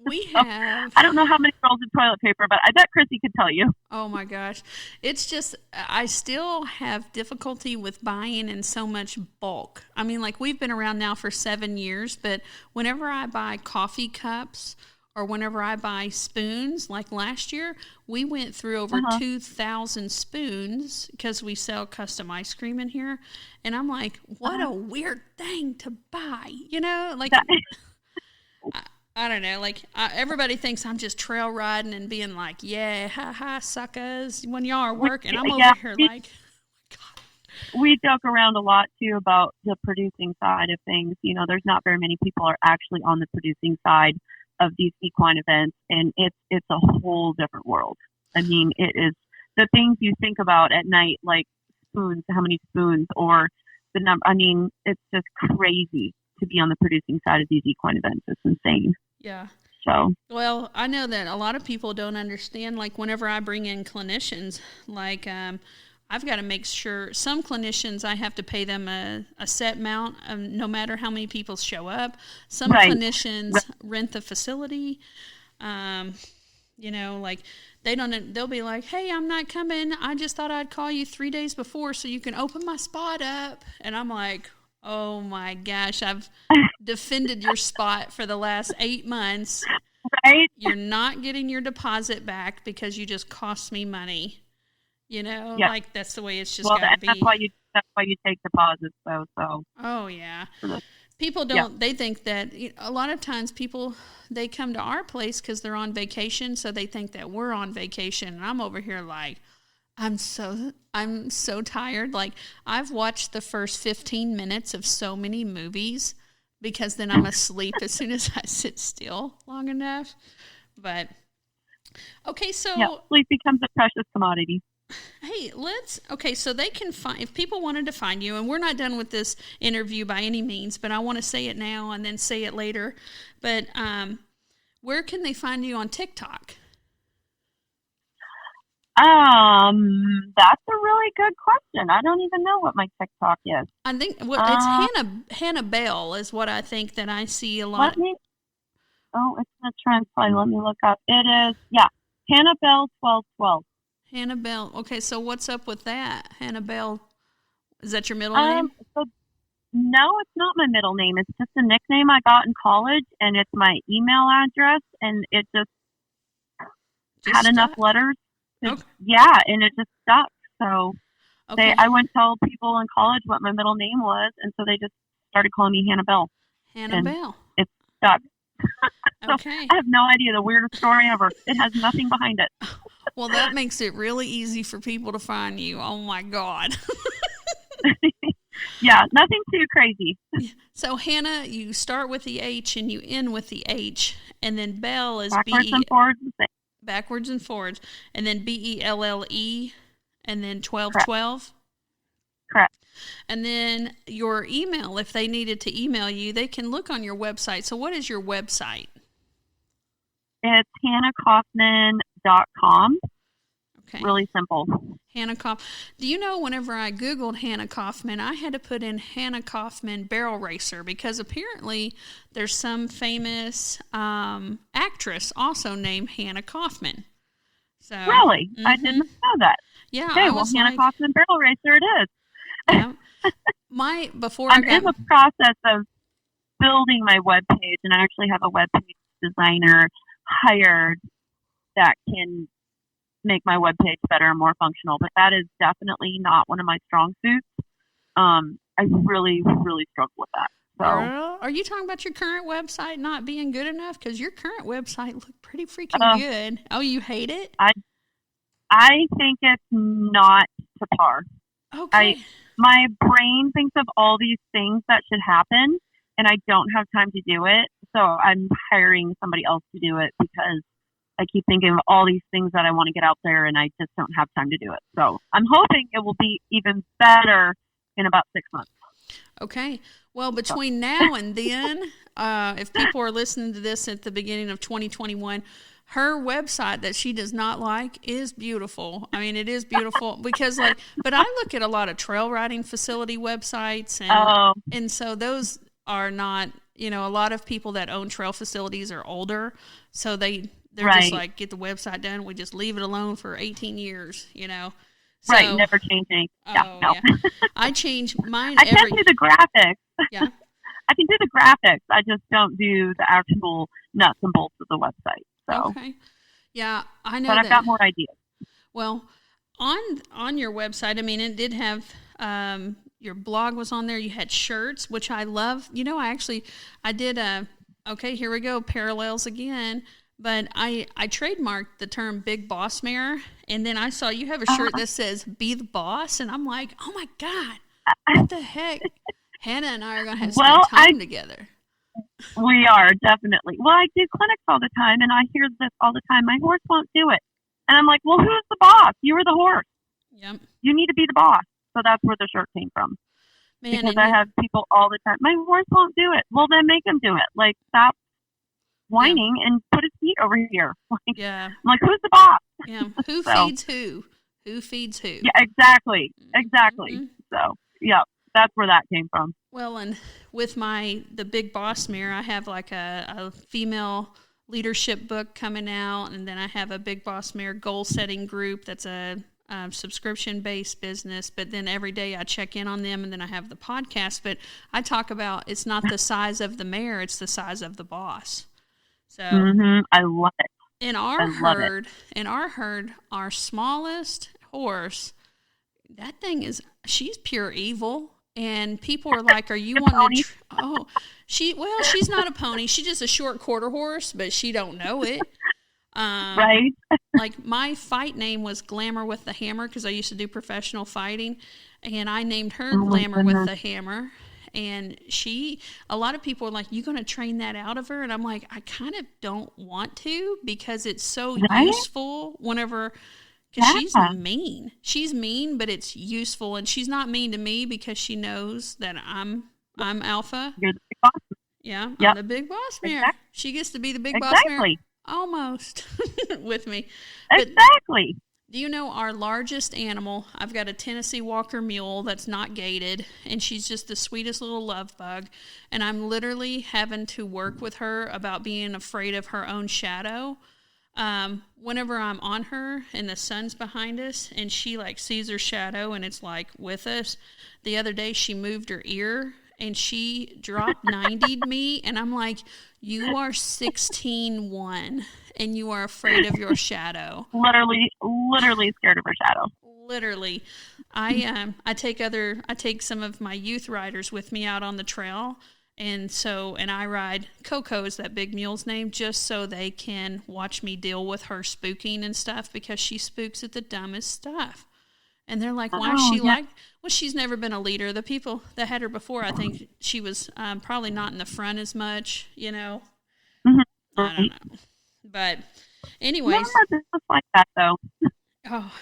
Speaker 1: We have...
Speaker 2: I don't know how many rolls of toilet paper, but I bet Chrissy could tell you.
Speaker 1: Oh, my gosh. It's just, I still have difficulty with buying in so much bulk. I mean, like, we've been around now for 7 years, but whenever I buy coffee cups or whenever I buy spoons, like last year, we went through over 2,000 spoons because we sell custom ice cream in here. And I'm like, what a weird thing to buy, you know? Like... I don't know, like, everybody thinks I'm just trail riding and being like, yeah, ha, suckers, when y'all are working. I'm over here like, oh, God.
Speaker 2: We joke around a lot, too, about the producing side of things. You know, there's not very many people are actually on the producing side of these equine events, and it's a whole different world. I mean, it is the things you think about at night, like spoons, how many spoons, or the number. I mean, it's just crazy to be on the producing side of these equine events. It's insane.
Speaker 1: Yeah.
Speaker 2: So.
Speaker 1: Well, I know that a lot of people don't understand, like whenever I bring in clinicians, like I've got to make sure some clinicians, I have to pay them a set amount no matter how many people show up. Some clinicians rent the facility. You know, like they'll be like, hey, I'm not coming. I just thought I'd call you 3 days before so you can open my spot up. And I'm like, oh my gosh, I've defended your spot for the last 8 months.
Speaker 2: Right?
Speaker 1: You're not getting your deposit back because you just cost me money. You know, like that's the way it's just got to be.
Speaker 2: That's why you take deposits, though. So.
Speaker 1: Oh yeah. People don't. They think that a lot of times people they come to our place because they're on vacation, so they think that we're on vacation, and I'm over here like. I'm so tired. Like, I've watched the first 15 minutes of so many movies because then I'm asleep as soon as I sit still long enough. But, okay, so...
Speaker 2: Yeah, sleep becomes a precious commodity.
Speaker 1: Hey, so they can find... If people wanted to find you, and we're not done with this interview by any means, but I want to say it now and then say it later. But where can they find you on TikTok?
Speaker 2: That's a really good question. I don't even know what my TikTok is.
Speaker 1: I think it's Hannah Bell is what I think that I see a lot.
Speaker 2: It's a translate. Let me look up. It is, Hannah Bell 1212.
Speaker 1: Hannah Bell. Okay, so what's up with that? Hannah Bell, is that your middle name?
Speaker 2: No, it's not my middle name. It's just a nickname I got in college, and it's my email address, and it just had
Speaker 1: stuck?
Speaker 2: Enough letters.
Speaker 1: Okay.
Speaker 2: Yeah, and it just stuck. So I wouldn't tell people in college what my middle name was, and so they just started calling me Hannah Bell.
Speaker 1: Hannah Bell.
Speaker 2: It stuck. So
Speaker 1: okay.
Speaker 2: I have no idea. The weirdest story ever. It has nothing behind it.
Speaker 1: Well, that makes it really easy for people to find you. Oh, my God.
Speaker 2: Yeah, nothing too crazy.
Speaker 1: So, Hannah, you start with the H and you end with the H, and then Bell is
Speaker 2: backwards
Speaker 1: B-E.
Speaker 2: and forwards.
Speaker 1: Backwards and forwards, and then BELLE, and then 1212.
Speaker 2: Correct.
Speaker 1: And then your email, if they needed to email you, they can look on your website. So what is your website?
Speaker 2: It's hannahkaufman.com.
Speaker 1: Okay.
Speaker 2: Really simple.
Speaker 1: Hannah Kaufman. Do you know whenever I Googled Hannah Kaufman, I had to put in Hannah Kaufman barrel racer because apparently there's some famous actress also named Hannah Kaufman. So
Speaker 2: really? I didn't know that.
Speaker 1: Yeah.
Speaker 2: Okay, Hannah Kaufman barrel racer it is.
Speaker 1: Yeah. I'm
Speaker 2: in the process of building my webpage, and I actually have a webpage designer hired that can make my webpage better and more functional, but that is definitely not one of my strong suits. I really, really struggle with that. So,
Speaker 1: girl, are you talking about your current website not being good enough? Because your current website looked pretty freaking good. Oh, you hate it?
Speaker 2: I think it's not to par.
Speaker 1: Okay.
Speaker 2: My brain thinks of all these things that should happen, and I don't have time to do it. So I'm hiring somebody else to do it because I keep thinking of all these things that I want to get out there, and I just don't have time to do it. So I'm hoping it will be even better in about 6 months.
Speaker 1: Okay. Well, between now and then, if people are listening to this at the beginning of 2021, her website that she does not like is beautiful. I mean, it is beautiful because but I look at a lot of trail riding facility websites and so those are not, a lot of people that own trail facilities are older. So they're just like, get the website done. We just leave it alone for 18 years, So,
Speaker 2: right, never changing.
Speaker 1: Oh, yeah. I change mine
Speaker 2: I can do the graphics.
Speaker 1: Yeah.
Speaker 2: I can do the graphics. I just don't do the actual nuts and bolts of the website. So.
Speaker 1: Okay. Yeah, I know
Speaker 2: but I've got more ideas.
Speaker 1: Well, on your website, I mean, it did have your blog was on there. You had shirts, which I love. I did okay, here we go, parallels again. But I trademarked the term Big Boss Mare, and then I saw you have a shirt that says "Be the Boss," and I'm like, oh my God, what the heck? Hannah and I are going to have to spend time together.
Speaker 2: We are, definitely. Well, I do clinics all the time, and I hear this all the time. My horse won't do it. And I'm like, well, who's the boss? You are the horse.
Speaker 1: Yep.
Speaker 2: You need to be the boss. So that's where the shirt came from. Man, because I have people all the time, my horse won't do it. Well, then make him do it. Like, stop whining and put his feet over here.
Speaker 1: Yeah.
Speaker 2: I'm like, who's the boss?
Speaker 1: Yeah. Who feeds who? Who feeds who?
Speaker 2: Yeah, exactly. Exactly. Mm-hmm. So, yeah, that's where that came from.
Speaker 1: Well, and with the Big Boss Mare, I have like a female leadership book coming out, and then I have a Big Boss Mare goal setting group that's a subscription-based business, but then every day I check in on them, and then I have the podcast, but I talk about it's not the size of the mare, it's the size of the boss. So
Speaker 2: I love it.
Speaker 1: In our herd, our smallest horse, that thing she's pure evil. And people are like, "Are you wanting to?" She's not a pony. She's just a short quarter horse, but she don't know it.
Speaker 2: Right.
Speaker 1: Like my fight name was Glamour with the Hammer because I used to do professional fighting, and I named her Glamour with the Hammer. And a lot of people are like, "You going to train that out of her?" And I'm like, I kind of don't want to because it's so useful whenever. Because she's mean. She's mean, but it's useful. And she's not mean to me because she knows that I'm alpha.
Speaker 2: You're the big boss.
Speaker 1: Yeah, yep. I'm the Big Boss Mare. Exactly. She gets to be the Big Boss Mare almost with me.
Speaker 2: Exactly.
Speaker 1: But do you know our largest animal? I've got a Tennessee Walker mule that's not gated, and she's just the sweetest little love bug. And I'm literally having to work with her about being afraid of her own shadow. Whenever I'm on her and the sun's behind us and she sees her shadow and it's with us, the other day she moved her ear and she dropped 90'd me, and I'm like, you are 16'1" and you are afraid of your shadow.
Speaker 2: Literally scared of her shadow.
Speaker 1: Literally. I take some of my youth riders with me out on the trail. And I ride Coco is that big mule's name, just so they can watch me deal with her spooking and stuff because she spooks at the dumbest stuff. And they're like, why is she like? Well, she's never been a leader. The people that had her before, I think she was probably not in the front as much,
Speaker 2: Mm-hmm.
Speaker 1: I don't know. But anyways.
Speaker 2: No, just like that, though.
Speaker 1: Oh,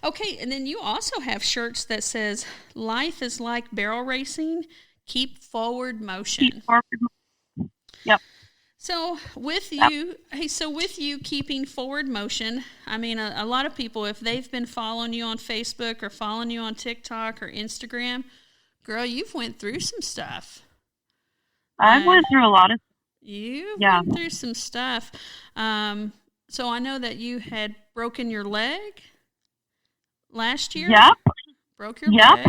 Speaker 1: okay. And then you also have shirts that says, life is like barrel racing. Keep forward motion.
Speaker 2: Yep.
Speaker 1: So with you keeping forward motion, I mean, a lot of people, if they've been following you on Facebook or following you on TikTok or Instagram, girl, you've went through some stuff.
Speaker 2: I went through a lot of.
Speaker 1: You went through some stuff. So I know that you had broken your leg last year.
Speaker 2: Yep.
Speaker 1: Broke your leg.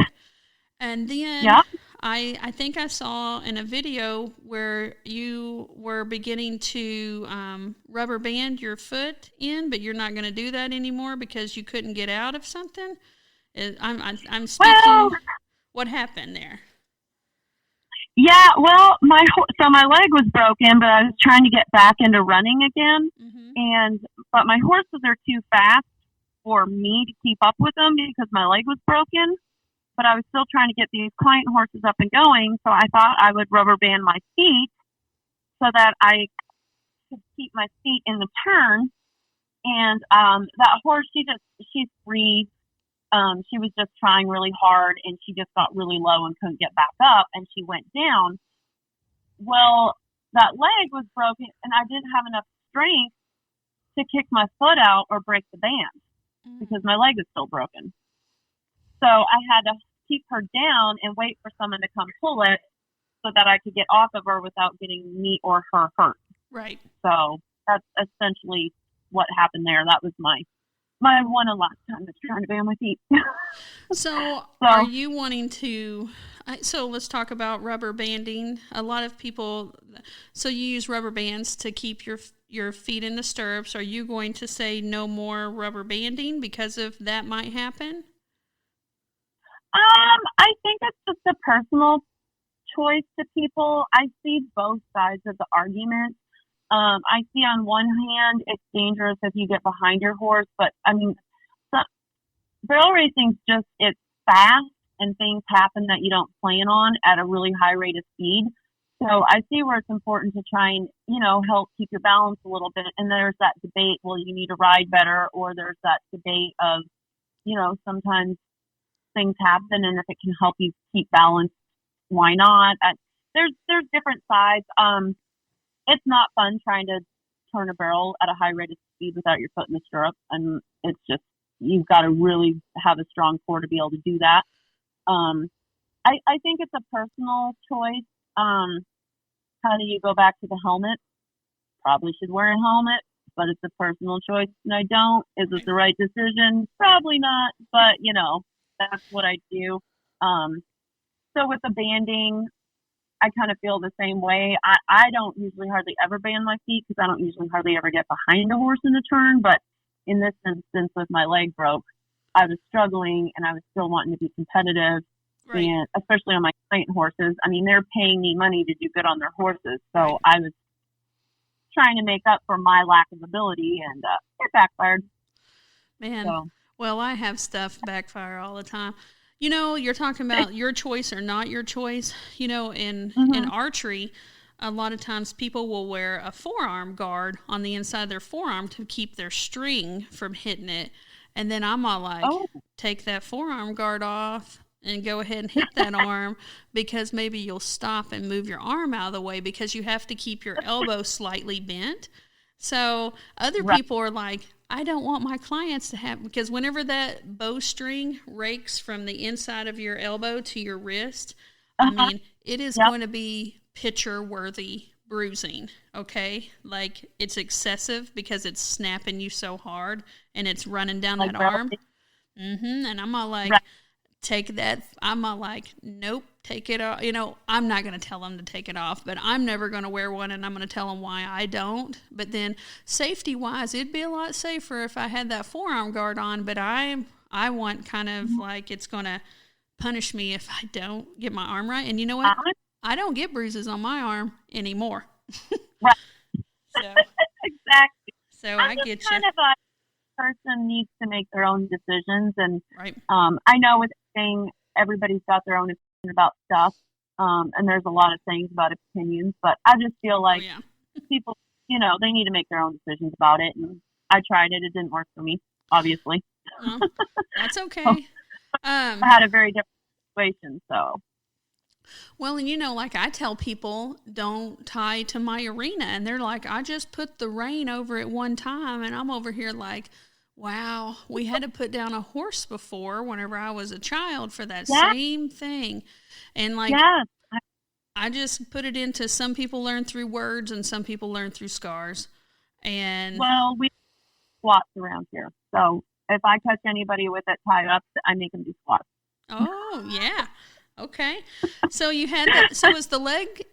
Speaker 1: And then I think I saw in a video where you were beginning to rubber band your foot in, but you're not going to do that anymore because you couldn't get out of something. I'm speaking. Well, what happened there?
Speaker 2: Yeah, well, my leg was broken, but I was trying to get back into running again, but my horses are too fast for me to keep up with them because my leg was broken. But I was still trying to get these client horses up and going, so I thought I would rubber band my feet so that I could keep my feet in the turn. And that horse, she's 3 She was just trying really hard, and she just got really low and couldn't get back up, and she went down. Well, that leg was broken, and I didn't have enough strength to kick my foot out or break the band because my leg is still broken. So I had to keep her down and wait for someone to come pull it so that I could get off of her without getting me or her hurt.
Speaker 1: Right.
Speaker 2: So that's essentially what happened there. That was my one and last time of trying to be on my feet.
Speaker 1: So are you wanting to, so let's talk about rubber banding. A lot of people, so you use rubber bands to keep your feet in the stirrups. Are you going to say no more rubber banding because of that might happen?
Speaker 2: I think it's just a personal choice to people. I see both sides of the argument. I see on one hand, it's dangerous if you get behind your horse, but I mean, barrel racing's just, it's fast and things happen that you don't plan on at a really high rate of speed. So I see where it's important to try and, help keep your balance a little bit. And there's that debate, well, you need to ride better, or there's that debate of, sometimes things happen, and if it can help you keep balance, why not? There's different sides. It's not fun trying to turn a barrel at a high rate of speed without your foot in the stirrup, and it's just, you've got to really have a strong core to be able to do that. I think it's a personal choice. How do you go back to the helmet? Probably should wear a helmet, but it's a personal choice, and I don't. Is it the right decision? Probably not, but that's what I do. So with the banding, I kind of feel the same way. I don't usually hardly ever band my feet because I don't usually hardly ever get behind a horse in a turn. But in this instance, with my leg broke, I was struggling and I was still wanting to be competitive. Right. And especially on my client horses. I mean, they're paying me money to do good on their horses. So right. I was trying to make up for my lack of ability, and it backfired.
Speaker 1: Man, well, I have stuff backfire all the time. You're talking about your choice or not your choice. In archery, a lot of times people will wear a forearm guard on the inside of their forearm to keep their string from hitting it. And then I'm all like, take that forearm guard off and go ahead and hit that arm, because maybe you'll stop and move your arm out of the way because you have to keep your elbow slightly bent. So other people are like, I don't want my clients to have, because whenever that bowstring rakes from the inside of your elbow to your wrist, I mean, it is going to be picture-worthy bruising, okay? Like, it's excessive because it's snapping you so hard and it's running down that arm. And I'm all like, take that. I'm all like, nope, take it off. I'm not going to tell them to take it off, but I'm never going to wear one, and I'm going to tell them why I don't. But then safety-wise, it'd be a lot safer if I had that forearm guard on, but I want kind of like it's going to punish me if I don't get my arm right. And you know what? I don't get bruises on my arm anymore.
Speaker 2: Right.
Speaker 1: So,
Speaker 2: exactly.
Speaker 1: So I get you.
Speaker 2: Kind of a person needs to make their own decisions, and
Speaker 1: right.
Speaker 2: I know with saying everybody's got their own opinion about stuff, and there's a lot of things about opinions, but I just feel like people, they need to make their own decisions about it, and I tried it. It didn't work for me, obviously.
Speaker 1: That's okay.
Speaker 2: I had a very different situation, so.
Speaker 1: Well, and like I tell people, don't tie to my arena, and they're like, I just put the rein over it one time, and I'm over here like, wow, we had to put down a horse before whenever I was a child for that same thing. And like, I just put it into, some people learn through words and some people learn through scars. And well,
Speaker 2: we squats around here. So if I catch anybody with it tied up, I make them do squats.
Speaker 1: Oh, yeah. Okay. So you had that. So is the leg,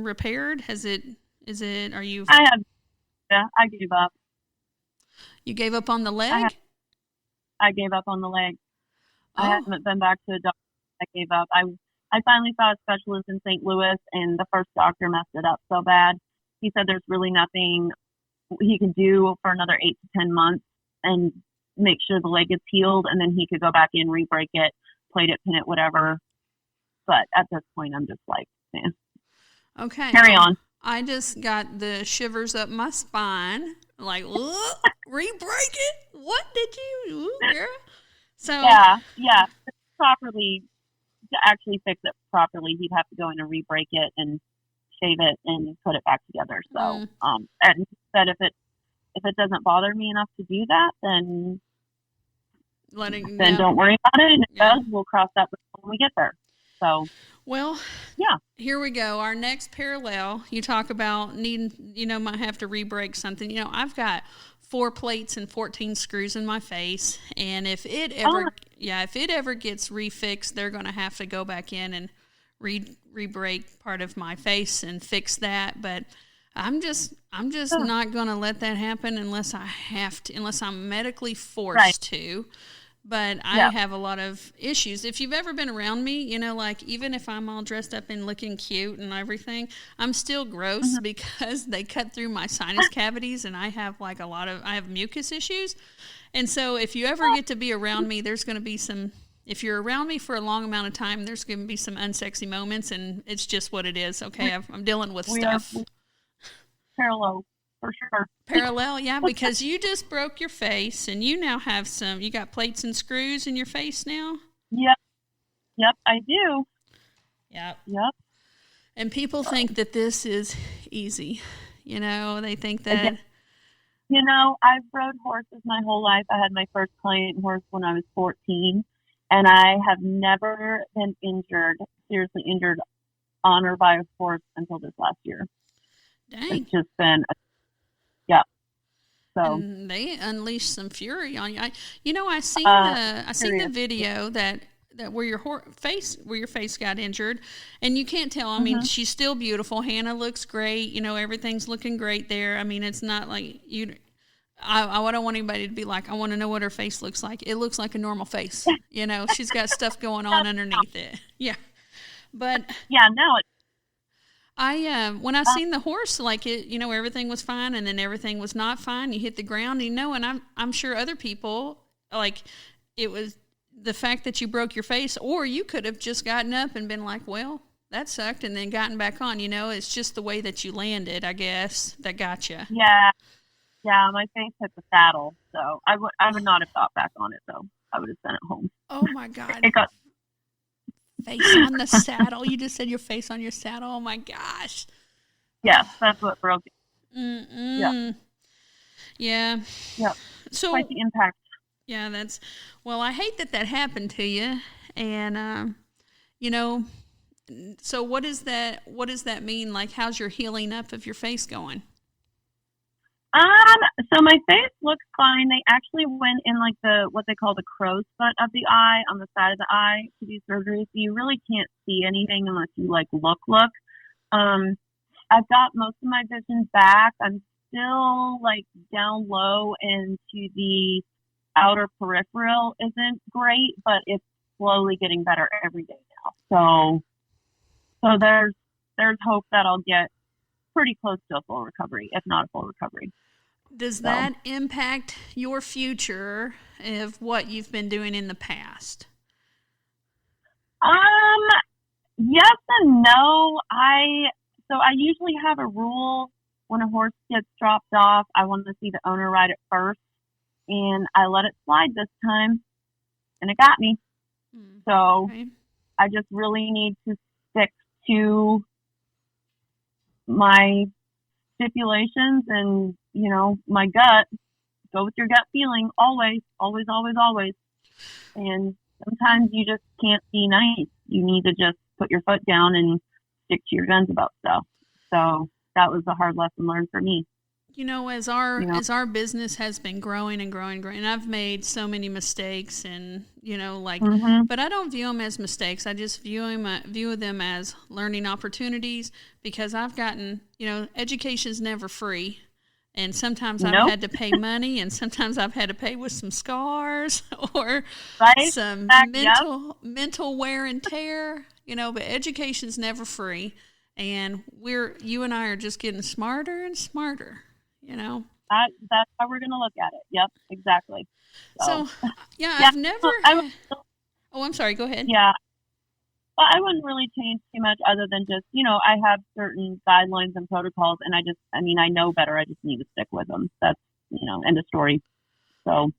Speaker 1: repaired? Are you?
Speaker 2: I gave up.
Speaker 1: You gave up on the leg?
Speaker 2: I gave up on the leg. Oh. I haven't been back to a doctor. I gave up. I finally saw a specialist in St. Louis, and the first doctor messed it up so bad. He said there's really nothing he could do for another 8 to 10 months and make sure the leg is healed, and then he could go back in, re-break it, plate it, pin it, whatever. But at this point, I'm just like,
Speaker 1: okay,
Speaker 2: carry on.
Speaker 1: I just got the shivers up my spine. Like, re-break it? What did you, girl? So
Speaker 2: yeah. Properly, to actually fix it properly, he'd have to go in and re-break it and shave it and put it back together. So, and he said if it doesn't bother me enough to do that, then don't worry about it. And if it does, we'll cross that bridge when we get there. So,
Speaker 1: well,
Speaker 2: yeah.
Speaker 1: Here we go. Our next parallel, you talk about needing, might have to re-break something. I've got 4 plates and 14 screws in my face, and if it ever gets refixed, they're going to have to go back in and re-break part of my face and fix that. But I'm just not going to let that happen unless I have to, unless I'm medically forced to. But I have a lot of issues. If you've ever been around me, like even if I'm all dressed up and looking cute and everything, I'm still gross because they cut through my sinus cavities and I have I have mucus issues. And so if you ever get to be around me, there's going to be if you're around me for a long amount of time, there's going to be some unsexy moments, and it's just what it is. Okay, I'm dealing with stuff.
Speaker 2: Parallel. For sure.
Speaker 1: Parallel, yeah, because you just broke your face and you now have you got plates and screws in your face now?
Speaker 2: Yep, I do.
Speaker 1: Yep. And people think that this is easy. They think that...
Speaker 2: I've rode horses my whole life. I had my first client horse when I was 14, and I have never been seriously injured on or by a horse until this last year.
Speaker 1: Dang.
Speaker 2: It's just been... So
Speaker 1: and they unleashed some fury on you. I seen the video that where your face got injured, and you can't tell. I mean, she's still beautiful. Hannah looks great. Everything's looking great there. I mean, it's not like you. I don't want anybody to be like, I want to know what her face looks like. It looks like a normal face. She's got stuff going on underneath it. Yeah, but when I seen the horse, everything was fine, and then everything was not fine. You hit the ground, and I'm sure other people, it was the fact that you broke your face, or you could have just gotten up and been like, well, that sucked, and then gotten back on. It's just the way that you landed, I guess, that got you.
Speaker 2: Yeah, my face hit the saddle, so I would not have got back on it, though. I would have sent it home.
Speaker 1: Oh, my God.
Speaker 2: It got...
Speaker 1: Face on the saddle. You just said your face on your saddle. Oh my gosh.
Speaker 2: Yes, that's what broke it.
Speaker 1: Yeah. So
Speaker 2: quite the impact.
Speaker 1: Yeah, I hate that happened to you. And so what does that mean? Like, how's your healing up of your face going?
Speaker 2: So my face looks fine. They actually went in what they call the crow's foot of the eye on the side of the eye to do surgery. So you really can't see anything unless you look. I've got most of my vision back. I'm still down low into the outer peripheral isn't great, but it's slowly getting better every day now. So there's hope that I'll get pretty close to a full recovery, if not a full recovery.
Speaker 1: Does that impact your future of what you've been doing in the past?
Speaker 2: Yes and no. I usually have a rule when a horse gets dropped off. I want to see the owner ride it first, and I let it slide this time, and it got me. So okay. I just really need to stick to my stipulations and, my gut. Go with your gut feeling always. And sometimes you just can't be nice. You need to just put your foot down and stick to your guns about stuff. So that was a hard lesson learned for me.
Speaker 1: As our business has been growing and growing, and I've made so many mistakes, and but I don't view them as mistakes. I just view them as learning opportunities, because I've gotten, education's never free, and sometimes I've had to pay money, and sometimes I've had to pay with some scars or some mental wear and tear. But education's never free, and you and I are just getting smarter and smarter.
Speaker 2: That's how we're going to look at it. Yep, exactly.
Speaker 1: So I've never... I'm sorry, go ahead.
Speaker 2: Yeah. Well, I wouldn't really change too much other than just, I have certain guidelines and protocols, and I know better. I just need to stick with them. That's, end of story. So.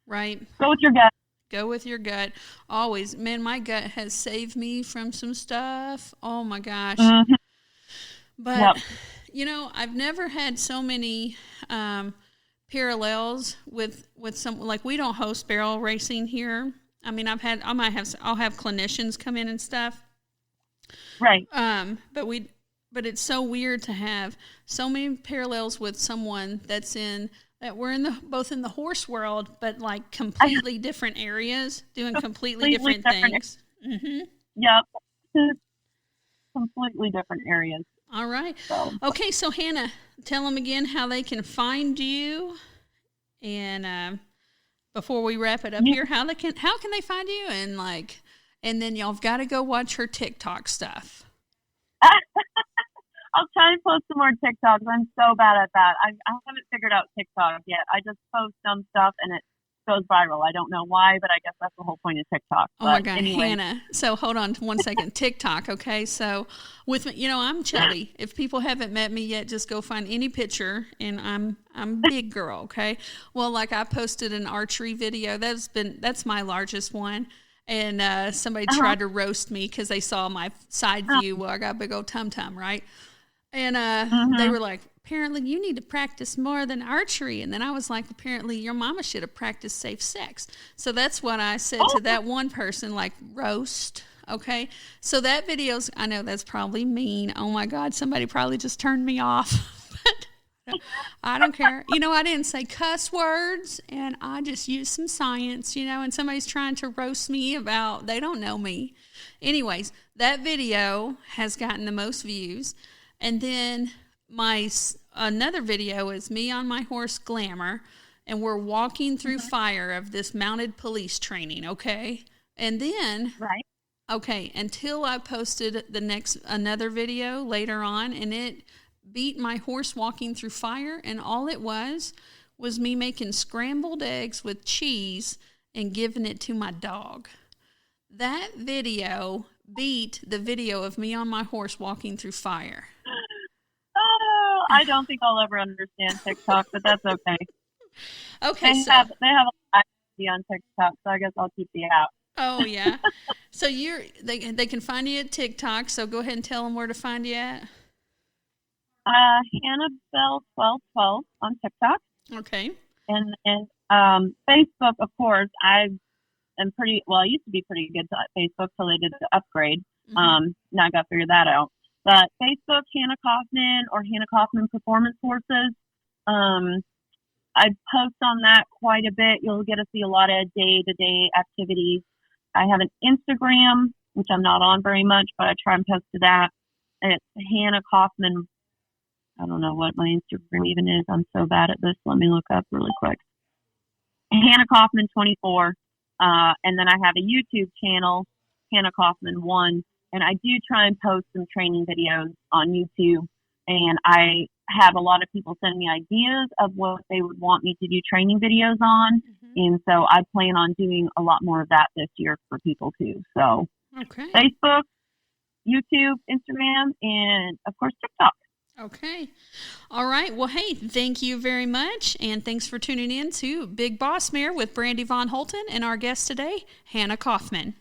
Speaker 1: Right.
Speaker 2: Go with your gut.
Speaker 1: Go with your gut. Always. Man, my gut has saved me from some stuff. Oh, my gosh.
Speaker 2: Mm-hmm.
Speaker 1: But, I've never had so many parallels with some, like, we don't host barrel racing here. I mean, I'll have clinicians come in and stuff.
Speaker 2: Right.
Speaker 1: But it's so weird to have so many parallels with someone that we're both in the horse world, but like completely different areas, doing completely different things. Mm-hmm.
Speaker 2: Yep. Completely different areas.
Speaker 1: All right. Okay, so Hannah, tell them again how they can find you, and before we wrap it up here, how can they find you, and then y'all have got to go watch her TikTok stuff.
Speaker 2: I'll try and post some more TikToks. I'm so bad at that. I haven't figured out TikTok yet. I just post some stuff and it goes viral. I don't know why, but I guess that's the whole point of TikTok.
Speaker 1: Oh my God, anyway. Hannah. So hold on 1 second. TikTok, okay? So with me, I'm chubby. If people haven't met me yet, just go find any picture, and I'm big girl, okay? Well, like I posted an archery video. That's my largest one. And somebody tried to roast me because they saw my side view. Well, I got a big old tum-tum, right? And they were like, apparently you need to practice more than archery. And then I was like, apparently your mama should have practiced safe sex. So that's what I said to that one person, like, roast. Okay. So that I know that's probably mean. Oh my God. Somebody probably just turned me off. But I don't care. I didn't say cuss words, and I just used some science, and somebody's trying to roast me about, they don't know me. Anyways, that video has gotten the most views. And then another video is me on my horse Glamour, and we're walking through fire of this mounted police training, okay? And then,
Speaker 2: right.
Speaker 1: Okay, until I posted another video later on, and it beat my horse walking through fire, and all it was me making scrambled eggs with cheese and giving it to my dog. That video beat the video of me on my horse walking through fire.
Speaker 2: Oh, I don't think I'll ever understand TikTok, but that's okay.
Speaker 1: Okay,
Speaker 2: they have a lot on TikTok, so I guess I'll keep the app.
Speaker 1: Oh yeah. So they can find you at TikTok. So go ahead and tell them where to find you at.
Speaker 2: Hannah-Bell1212 on TikTok.
Speaker 1: Okay.
Speaker 2: And Facebook, of course. I used to be pretty good at Facebook till they did the upgrade. Now I got to figure that out. But Facebook, Hannah Kaufman or Hannah Kaufman Performance Horses. I post on that quite a bit. You'll get to see a lot of day-to-day activities. I have an Instagram, which I'm not on very much, but I try and post to that. It's Hannah Kaufman. I don't know what my Instagram even is. I'm so bad at this. Let me look up really quick. Hannah Kaufman 24. And then I have a YouTube channel, Hannah Kaufman 1. And I do try and post some training videos on YouTube. And I have a lot of people send me ideas of what they would want me to do training videos on. And so I plan on doing a lot more of that this year for people too. So Facebook, YouTube, Instagram, and of course TikTok.
Speaker 1: Okay. All right. Well, hey, thank you very much. And thanks for tuning in to Big Boss Mare with Brandy Von Holten and our guest today, Hannah Kaufman.